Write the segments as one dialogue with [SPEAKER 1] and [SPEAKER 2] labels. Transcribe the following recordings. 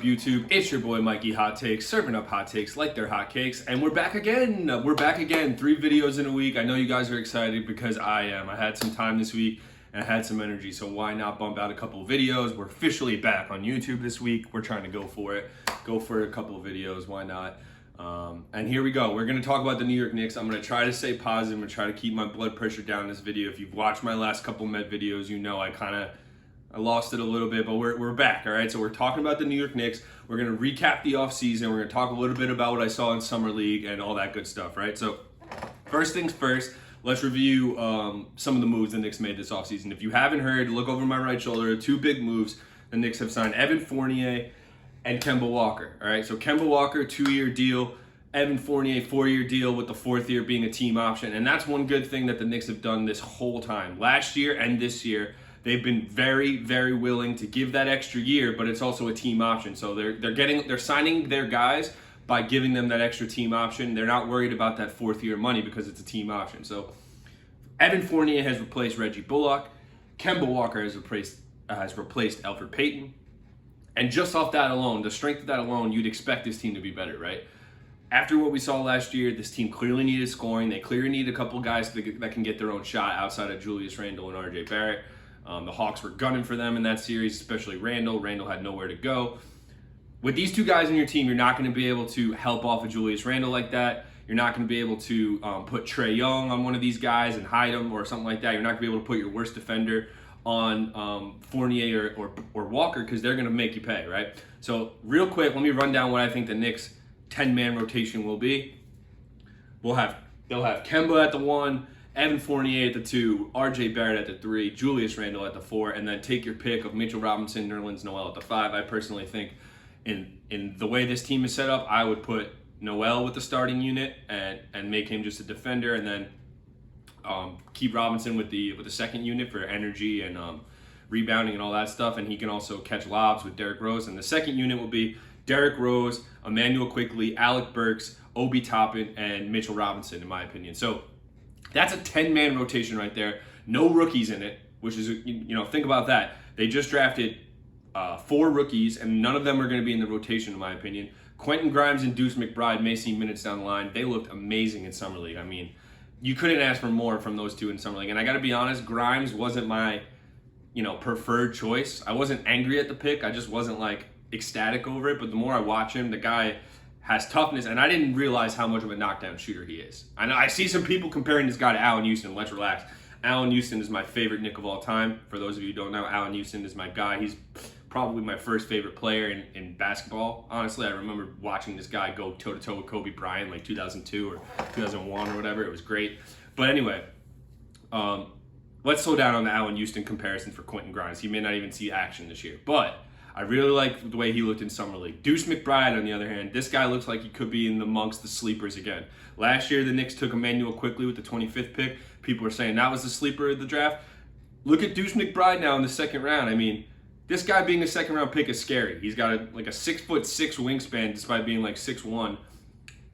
[SPEAKER 1] YouTube? It's your boy Mikey Hot Takes, serving up hot takes like they're hot cakes, and we're back again. 3 videos in a week. I know you guys are excited because I am. I had some time this week and I had some energy, so why not bump out a couple of videos? We're officially back on YouTube this week. We're trying to go for it. Go for a couple of videos, why not? And here we go. We're going to talk about the New York Knicks. I'm going to try to stay positive and try to keep my blood pressure down in this video. If you've watched my last couple Met videos, you know I lost it a little bit, but we're back, all right? So we're talking about the New York Knicks. We're going to recap the offseason. We're going to talk a little bit about what I saw in Summer League and all that good stuff, right? So first things first, let's review some of the moves the Knicks made this offseason. If you haven't heard, look over my right shoulder. 2 big moves the Knicks have signed: Evan Fournier and Kemba Walker, all right? So Kemba Walker, 2-year deal. Evan Fournier, 4-year deal, with the 4th year being a team option. And that's one good thing that the Knicks have done this whole time. Last year and this year, they've been very, very willing to give that extra year, but it's also a team option. So they're signing their guys by giving them that extra team option. They're not worried about that 4th year money because it's a team option. So Evan Fournier has replaced Reggie Bullock. Kemba Walker has replaced Elfrid Payton. And just off that alone, the strength of that alone, you'd expect this team to be better, right? After what we saw last year, this team clearly needed scoring. They clearly need a couple guys that can get their own shot outside of Julius Randle and RJ Barrett. The Hawks were gunning for them in that series, especially Randle. Randle had nowhere to go. With these 2 guys on your team, you're not going to be able to help off of Julius Randle like that. You're not going to be able to put Trae Young on one of these guys and hide him or something like that. You're not going to be able to put your worst defender on Fournier or Walker because they're going to make you pay, right? So real quick, let me run down what I think the Knicks' 10-man rotation will be. They'll have Kemba at the 1, Evan Fournier at the 2, RJ Barrett at the 3, Julius Randle at the 4, and then take your pick of Mitchell Robinson, Nerlens Noel at the 5. I personally think in the way this team is set up, I would put Noel with the starting unit and make him just a defender, and then keep Robinson with the second unit for energy and rebounding and all that stuff, and he can also catch lobs with Derrick Rose. And the second unit will be Derrick Rose, Emmanuel Quickley, Alec Burks, Obi Toppin, and Mitchell Robinson, in my opinion. So that's a 10-man rotation right there. No rookies in it, which is, think about that. They just drafted 4 rookies, and none of them are going to be in the rotation, in my opinion. Quentin Grimes and Deuce McBride may see minutes down the line. They looked amazing in Summer League. I mean, you couldn't ask for more from those 2 in Summer League. And I got to be honest, Grimes wasn't my, preferred choice. I wasn't angry at the pick. I just wasn't, ecstatic over it. But the more I watch him, the guy has toughness, and I didn't realize how much of a knockdown shooter he is. I know I see some people comparing this guy to Allen Houston. Let's relax. Allen Houston is my favorite Knick of all time. For those of you who don't know, Allen Houston is my guy. He's probably my first favorite player in basketball. Honestly, I remember watching this guy go toe-to-toe with Kobe Bryant 2002 or 2001 or whatever. It was great. But anyway, let's slow down on the Allen Houston comparison for Quentin Grimes. He may not even see action this year. But I really like the way he looked in Summer League. Deuce McBride, on the other hand, this guy looks like he could be in amongst the sleepers again. Last year, the Knicks took Emmanuel Quickley with the 25th pick. People were saying that was the sleeper of the draft. Look at Deuce McBride now in the 2nd round. I mean, this guy being a 2nd-round pick is scary. He's got a 6'6" wingspan despite being 6'1",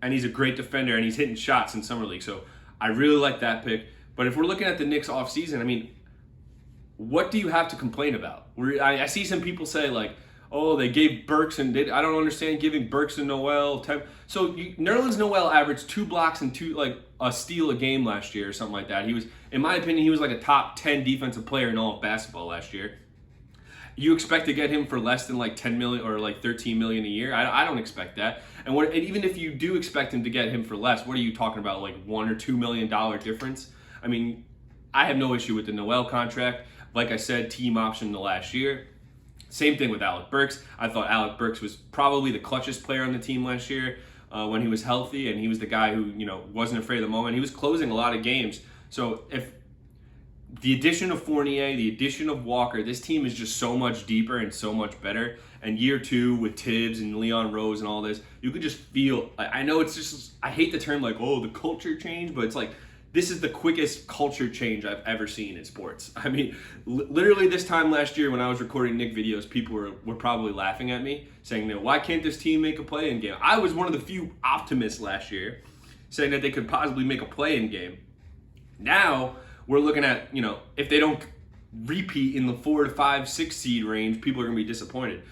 [SPEAKER 1] and he's a great defender, and he's hitting shots in Summer League. So I really like that pick. But if we're looking at the Knicks offseason, I mean, what do you have to complain about? I see some people say, oh, they gave Burks and I don't understand giving Burks and Noel. So Nerlens Noel averaged 2 blocks and a steal a game last year or something like that. He was, in my opinion, he was a top 10 defensive player in all of basketball last year. You expect to get him for less than 10 million or 13 million a year? I don't expect that. And even if you do expect him to get him for less, what are you talking about? $1 or $2 million difference? I mean, I have no issue with the Noel contract. Like I said, team option the last year. Same thing with Alec Burks. I thought Alec Burks was probably the clutchest player on the team last year when he was healthy, and he was the guy who wasn't afraid of the moment. He was closing a lot of games. So if the addition of Fournier, the addition of Walker, this team is just so much deeper and so much better. And year 2 with Tibbs and Leon Rose and all this, you could just feel. I know it's just, I hate the term the culture change, but it's this is the quickest culture change I've ever seen in sports. I mean, literally this time last year when I was recording Knick videos, people were probably laughing at me, saying, why can't this team make a play-in game? I was one of the few optimists last year, saying that they could possibly make a play-in game. Now, we're looking at, if they don't repeat in the 4 to 5, 6 seed range, people are going to be disappointed.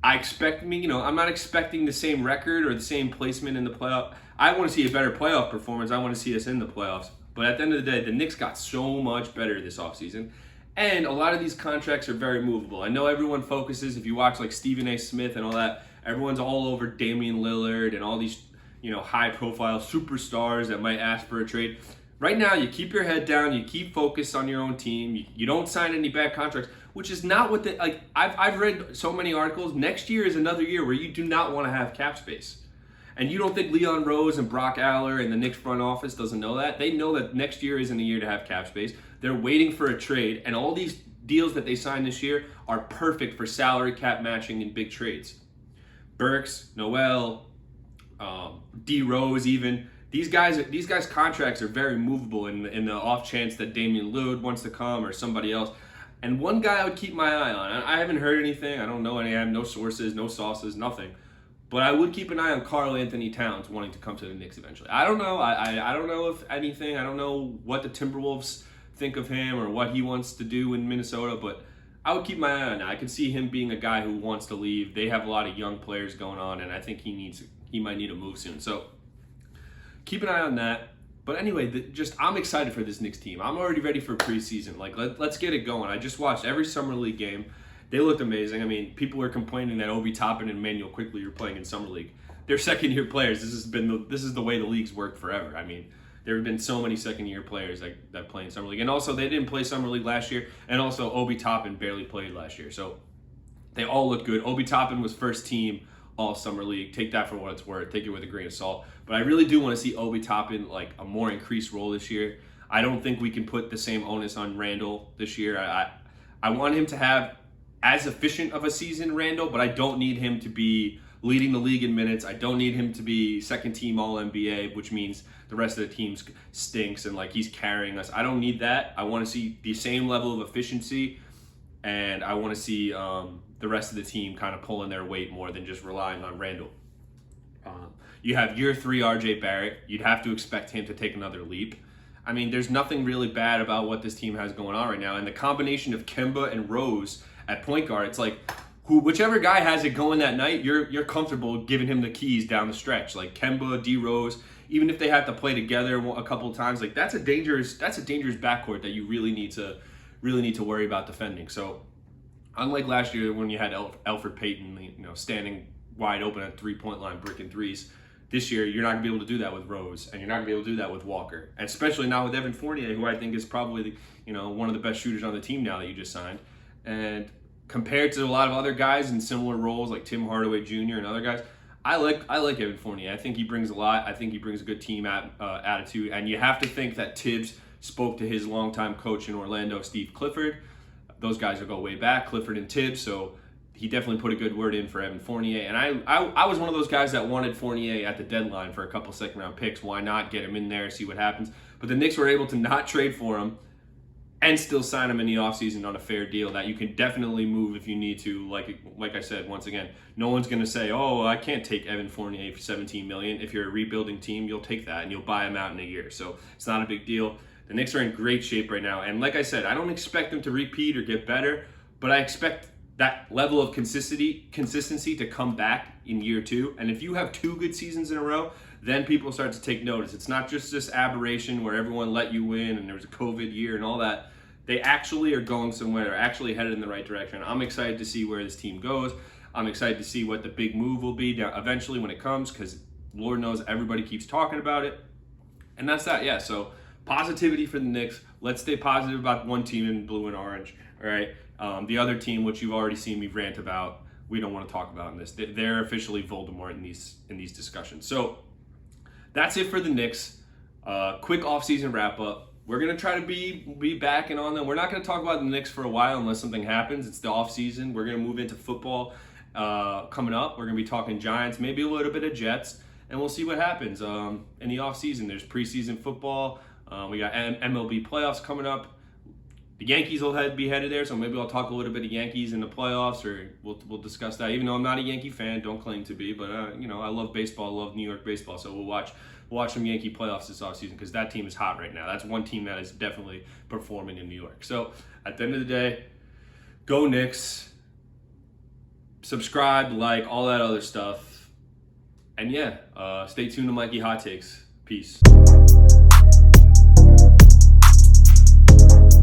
[SPEAKER 1] I'm not expecting the same record or the same placement in the playoff. I want to see a better playoff performance. I want to see us in the playoffs. But at the end of the day, the Knicks got so much better this offseason. And a lot of these contracts are very movable. I know everyone focuses, if you watch like Stephen A. Smith and all that, everyone's all over Damian Lillard and all these, high-profile superstars that might ask for a trade. Right now, you keep your head down, you keep focused on your own team, you don't sign any bad contracts, which is not what I've read so many articles. Next year is another year where you do not want to have cap space. And you don't think Leon Rose and Brock Aller and the Knicks front office doesn't know that? They know that next year isn't a year to have cap space. They're waiting for a trade, and all these deals that they signed this year are perfect for salary cap matching in big trades. Burks, Noel, D Rose, even these guys' contracts are very movable in the off chance that Damian Lillard wants to come or somebody else. And one guy I would keep my eye on. I haven't heard anything. I don't know any. I have no sources, no sauces, nothing. But I would keep an eye on Karl Anthony Towns wanting to come to the Knicks eventually. I don't know. I don't know if anything. I don't know what the Timberwolves think of him or what he wants to do in Minnesota. But I would keep my eye on that. I can see him being a guy who wants to leave. They have a lot of young players going on, and I think he might need a move soon. So keep an eye on that. But anyway, I'm excited for this Knicks team. I'm already ready for preseason. Let's get it going. I just watched every summer league game. They looked amazing. I mean, people were complaining that Obi Toppin and Emmanuel Quickly are playing in summer league. They're second-year players. This is the way the league's worked forever. I mean, there have been so many second-year players that play in summer league, and also they didn't play summer league last year, and also Obi Toppin barely played last year. So they all look good. Obi Toppin was first team all summer league. Take that for what it's worth. Take it with a grain of salt. But I really do want to see Obi Toppin a more increased role this year. I don't think we can put the same onus on Randall this year. I want him to have as efficient of a season, Randall, but I don't need him to be leading the league in minutes. I don't need him to be second team All-NBA, which means the rest of the team stinks and he's carrying us. I don't need that. I want to see the same level of efficiency, and I want to see the rest of the team kind of pulling their weight more than just relying on Randall. You have year 3 RJ Barrett. You'd have to expect him to take another leap. I mean, there's nothing really bad about what this team has going on right now. And the combination of Kemba and Rose at point guard, it's whichever guy has it going that night, you're comfortable giving him the keys down the stretch. Kemba, D Rose, even if they have to play together a couple of times, that's a dangerous backcourt that you really need to worry about defending. So unlike last year when you had Elfrid Payton, standing wide open at 3-point line, bricking threes, this year you're not gonna be able to do that with Rose, and you're not gonna be able to do that with Walker, and especially not with Evan Fournier, who I think is probably one of the best shooters on the team now that you just signed. And compared to a lot of other guys in similar roles like Tim Hardaway Jr. and other guys, I like Evan Fournier. I think he brings a lot. I think he brings a good team attitude, and you have to think that Tibbs spoke to his longtime coach in Orlando, Steve Clifford. Those guys will go way back, Clifford and Tibbs, so he definitely put a good word in for Evan Fournier. And I was one of those guys that wanted Fournier at the deadline for a couple second-round picks. Why not get him in there, see what happens? But the Knicks were able to not trade for him and still sign him in the offseason on a fair deal that you can definitely move if you need to. Like I said, once again, no one's going to say, oh, I can't take Evan Fournier for $17 million. If you're a rebuilding team, you'll take that and you'll buy him out in a year. So it's not a big deal. The Knicks are in great shape right now. And like I said, I don't expect them to repeat or get better, but I expect that level of consistency to come back in year 2. And if you have 2 good seasons in a row, then people start to take notice. It's not just this aberration where everyone let you win and there was a COVID year and all that. They actually are going somewhere. They're actually headed in the right direction. I'm excited to see where this team goes. I'm excited to see what the big move will be eventually when it comes, because Lord knows everybody keeps talking about it. And that's that, yeah. So positivity for the Knicks. Let's stay positive about one team in blue and orange, all right? The other team, which you've already seen me rant about, we don't want to talk about in this. They're officially Voldemort in these discussions. So that's it for the Knicks. Quick offseason wrap-up. We're going to try to be back and on them. We're not going to talk about the Knicks for a while unless something happens. It's the offseason. We're going to move into football coming up. We're going to be talking Giants, maybe a little bit of Jets, and we'll see what happens in the offseason. There's preseason football. We got MLB playoffs coming up. The Yankees will be headed there, so maybe I'll talk a little bit of Yankees in the playoffs, or we'll discuss that. Even though I'm not a Yankee fan, don't claim to be, but I love baseball, love New York baseball, so we'll watch some Yankee playoffs this offseason because that team is hot right now. That's one team that is definitely performing in New York. So at the end of the day, go Knicks. subscribe, like, all that other stuff. And yeah, stay tuned to Mikey Hot Takes. Peace.